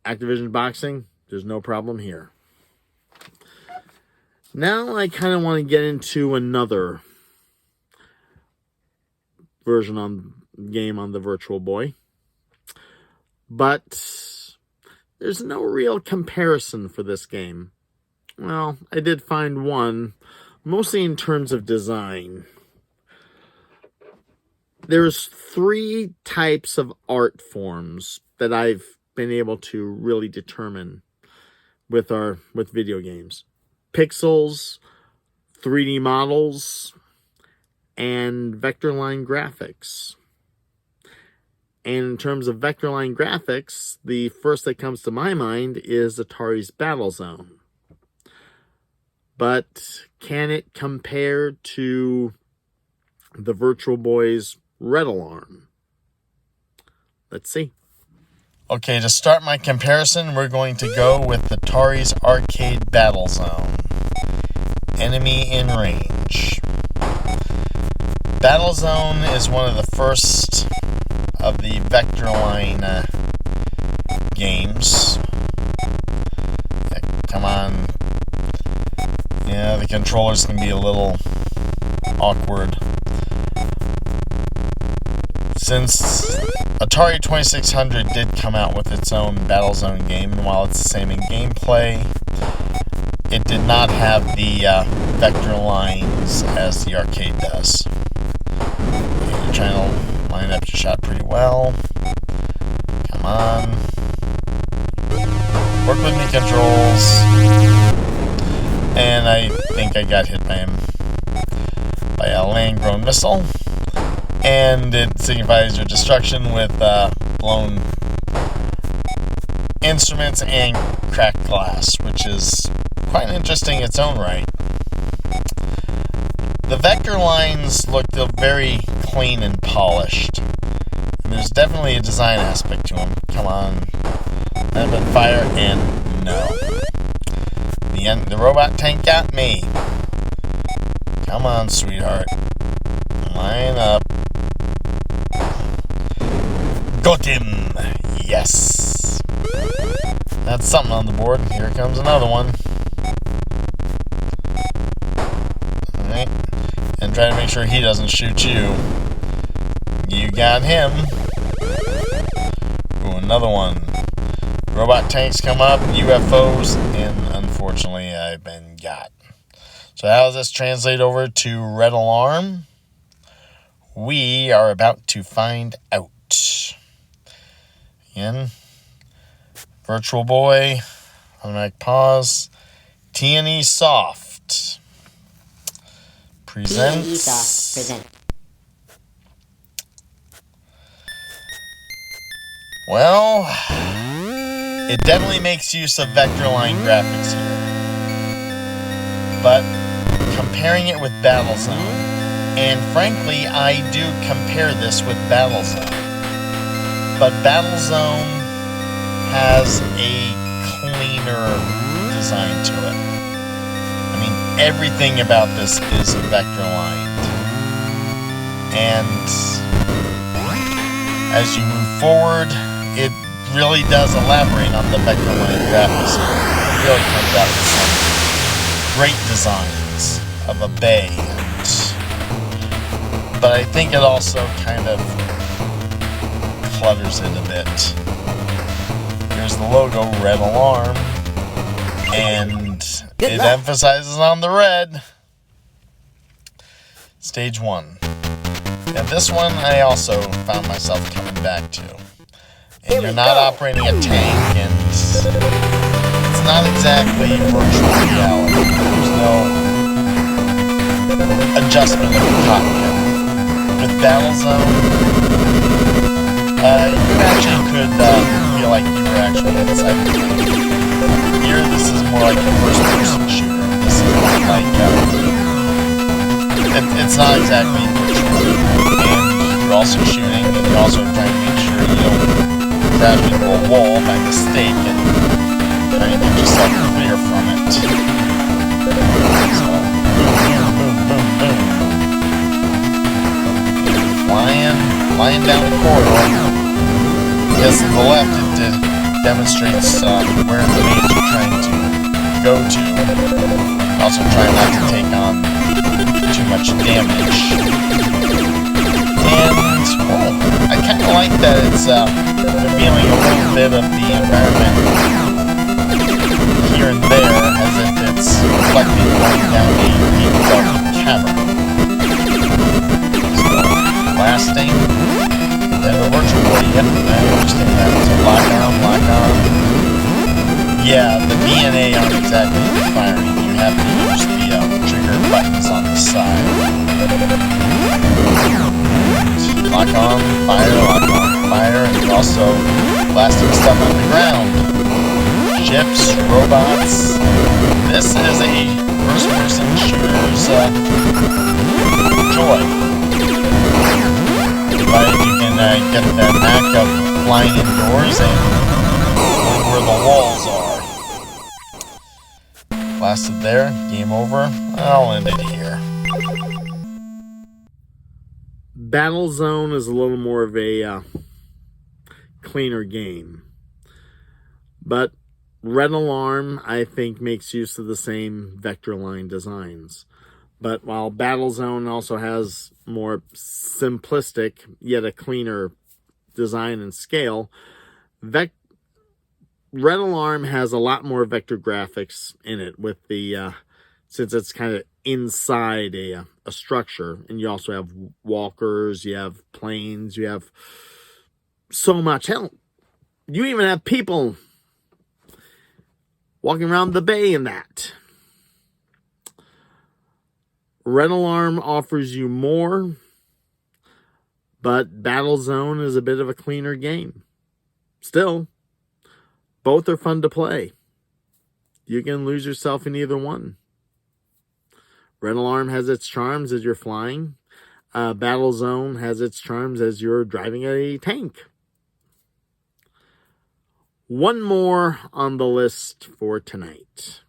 Activision Boxing, there's no problem here. Now I kind of want to get into another version on game on the Virtual Boy. But there's no real comparison for this game. Well, I did find one, mostly in terms of design. There's 3 types of art forms that I've been able to really determine with video games. Pixels, 3D models, and vector line graphics. And in terms of vector line graphics, the first that comes to my mind is Atari's Battlezone. But can it compare to the Virtual Boy's Red Alarm? Let's see. Okay, to start my comparison, we're going to go with Atari's Arcade Battlezone. Enemy in range. Battlezone is one of the first of the vector line games. Come on. Yeah, the controllers can be a little awkward. Since Atari 2600 did come out with its own Battlezone game, and while it's the same in gameplay, it did not have the vector lines as the arcade does. Okay, you're trying to line up your shot pretty well. Come on. Work with me, controls. And I think I got hit by a land-grown missile. And it signifies your destruction with blown instruments and cracked glass, which is quite interesting in its own right. The vector lines look very clean and polished. And there's definitely a design aspect to them. Come on. I've been fire, and no. The robot tank got me. Come on, sweetheart. Line up. Got him! Yes! That's something on the board. Here comes another one. Alright. And try to make sure he doesn't shoot you. You got him. Ooh, another one. Robot tanks come up, UFOs, and unfortunately I've been got. So how does this translate over to Red Alarm? We are about to find out. Again, Virtual Boy, automatic pause, T&E Soft presents. T&E Soft present. Well, it definitely makes use of vector line graphics here. But comparing it with Battlezone, and frankly, I do compare this with Battlezone. But Battlezone has a cleaner design to it. I mean, everything about this is vector lined. And as you move forward, it really does elaborate on the vector line graphics. It really comes out with some great designs of a bay. But I think it also kind of clutters it a bit. Here's the logo, Red Alarm, and it emphasizes on the red. Stage 1. And this one I also found myself coming back to. And you're not operating a tank, and it's not exactly virtual reality. There's no adjustment of the cockpit. With Battlezone, you actually could feel like you were actually inside the tank. Here, this is more like a first-person shooter. This is not like, it's not exactly virtual. And you're also shooting, and you're also trying to make sure you don't crash into a wall by mistake and trying to get yourself clear from it. So, boom, boom, boom, boom. Flying down the corridor. Yes, to the left it demonstrates where the maze you're trying to go to. Also try not to take on too much damage. And, well, I kind of like that it's revealing a little bit of the environment here and there, as if it's reflecting going down a deep dark cavern. So, blasting, and the Virtual Boy, yep, I understand that. So lock on. Yeah, the DNA aren't exactly firing. You have to use the trigger buttons on the side. Lock on, fire, and also blasting stuff on the ground. Ships, robots. This is a first-person shooter's joy. Provided you can get the knack of flying indoors and going where the walls are. Blasted there, game over. I'll end it here. Battlezone is a little more of a cleaner game. But Red Alarm, I think, makes use of the same vector line designs. But while Battlezone also has more simplistic, yet a cleaner design and scale, Red Alarm has a lot more vector graphics in it with the, since it's kind of inside a structure, and you also have walkers, you have planes, you have so much. Hell, you even have people walking around the bay in that. Red Alarm offers you more, but Battlezone is a bit of a cleaner game. Still, both are fun to play. You can lose yourself in either one. Red Alarm has its charms as you're flying. Battlezone has its charms as you're driving a tank. One more on the list for tonight.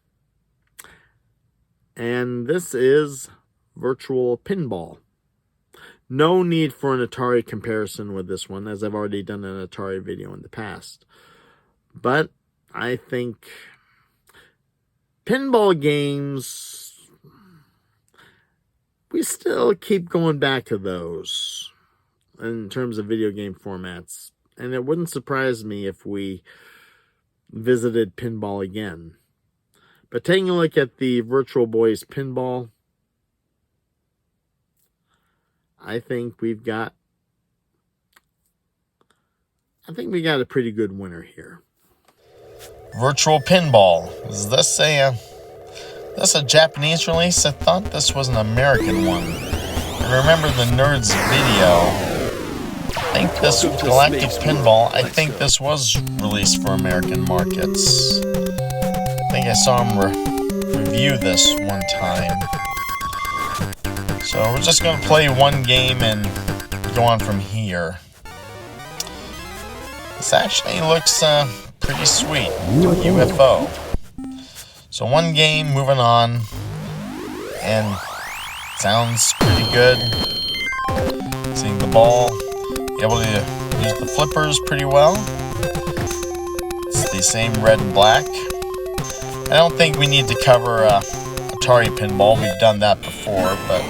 And this is Virtual Pinball. No need for an Atari comparison with this one, as I've already done an Atari video in the past. But I think pinball games, we still keep going back to those in terms of video game formats. And it wouldn't surprise me if we visited pinball again. But taking a look at the Virtual Boys Pinball, I think we got a pretty good winner here. Virtual Pinball. Is this a Japanese release? I thought this was an American one. I remember the Nerds video. I think this Galactic Pinball, I think this was released for American markets. I think I saw him review this one time. So we're just going to play one game and go on from here. This actually looks pretty sweet. UFO. So one game, moving on. And sounds pretty good. Seeing the ball. Able to use the flippers pretty well. It's the same red and black. I don't think we need to cover Atari Pinball. We've done that before, but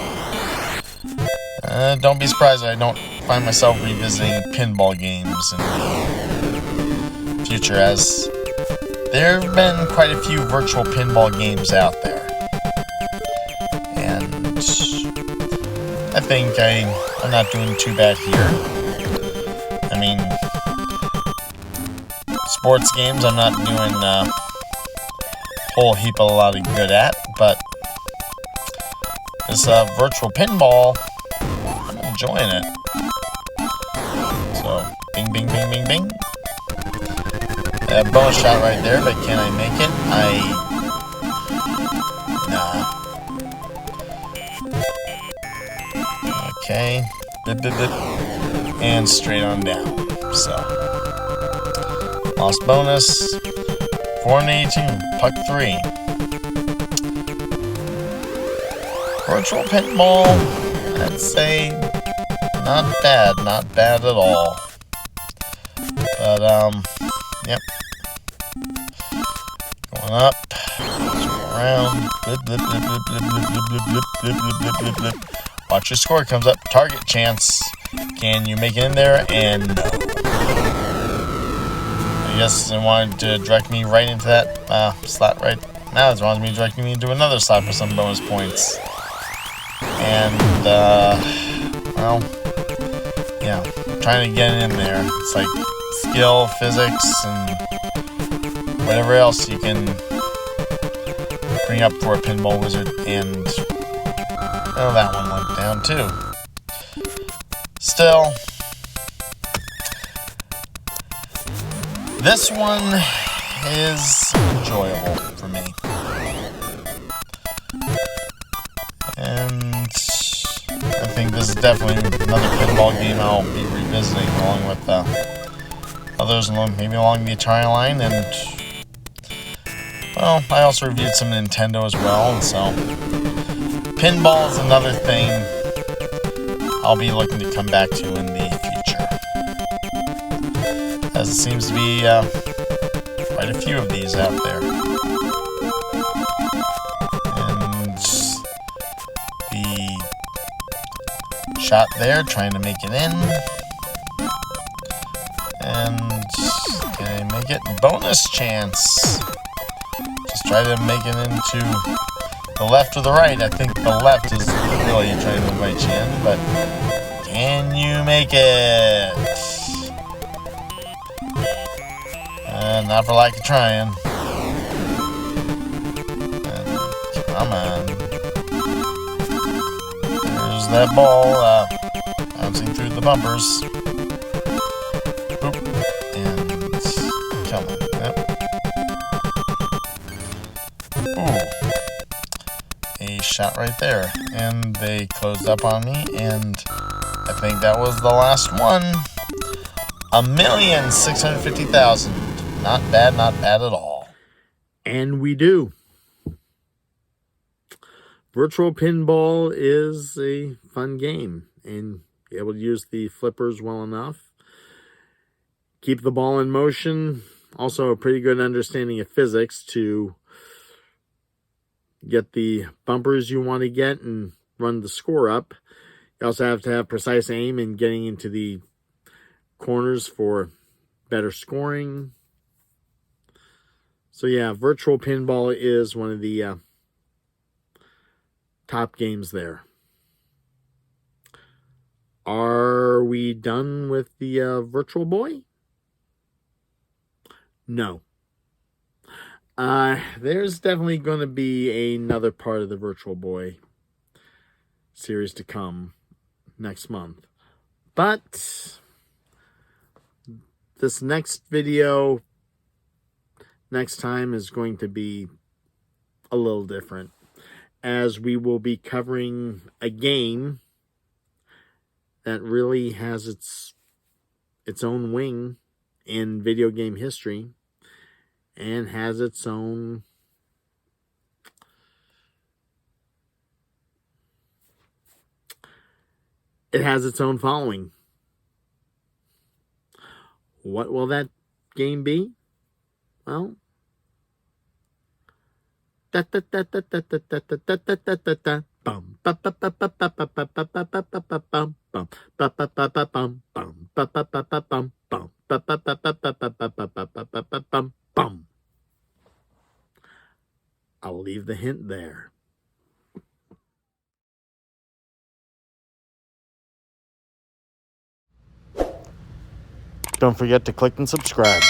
don't be surprised if I don't find myself revisiting pinball games in the future, as there have been quite a few virtual pinball games out there. And I think I'm not doing too bad here. I mean, sports games I'm not doing a whole heap of a lot of good at, but this virtual pinball, I'm enjoying it. So, bing, bing, bing, bing, bing. A bonus shot right there, but can I make it? Nah. Okay. Bip, bip, bip. And straight on down. So, lost bonus. 482, puck 3. Virtual pinball, I'd say not bad at all. But yep. Going up, around, blip, blip, blip, blip, blip, blip, blip, blip, blip, blip, blip, blip, blip. Watch your score comes up. Target chance. Can you make it in there? And no. I guess it wanted to direct me right into that slot right now. It wants me to direct me into another slot for some bonus points. And, well, yeah, trying to get it in there. It's like skill, physics, and whatever else you can bring up for a Pinball Wizard, and oh, that one went down too. Still, this one is enjoyable for me. And I think this is definitely another pinball game I'll be revisiting along with others, maybe along the Atari line. And, well, I also reviewed some Nintendo as well, and so pinball is another thing I'll be looking to come back to in the future, as it seems to be quite a few of these out there. And the shot there, trying to make it in. And can I make it? Bonus chance. Just try to make it into the left or the right. I think the left is really trying to invite you in, but can you make it? Not for lack of trying. And come on. There's that ball bouncing through the bumpers. Boop. And come on. Yep. Ooh. A shot right there. And they closed up on me, and I think that was the last one. 1,650,000. Not bad at all. And we do. Virtual Pinball is a fun game, and be able to use the flippers well enough. Keep the ball in motion. Also a pretty good understanding of physics to get the bumpers you want to get and run the score up. You also have to have precise aim in getting into the corners for better scoring. So yeah, Virtual Pinball is one of the top games there. Are we done with the Virtual Boy? No. There's definitely going to be another part of the Virtual Boy series to come next month. But this next video next time is going to be a little different, as we will be covering a game that really has its own wing in video game history and has its own following. What will that game be? Well, I'll leave the hint there. Don't forget to click and subscribe.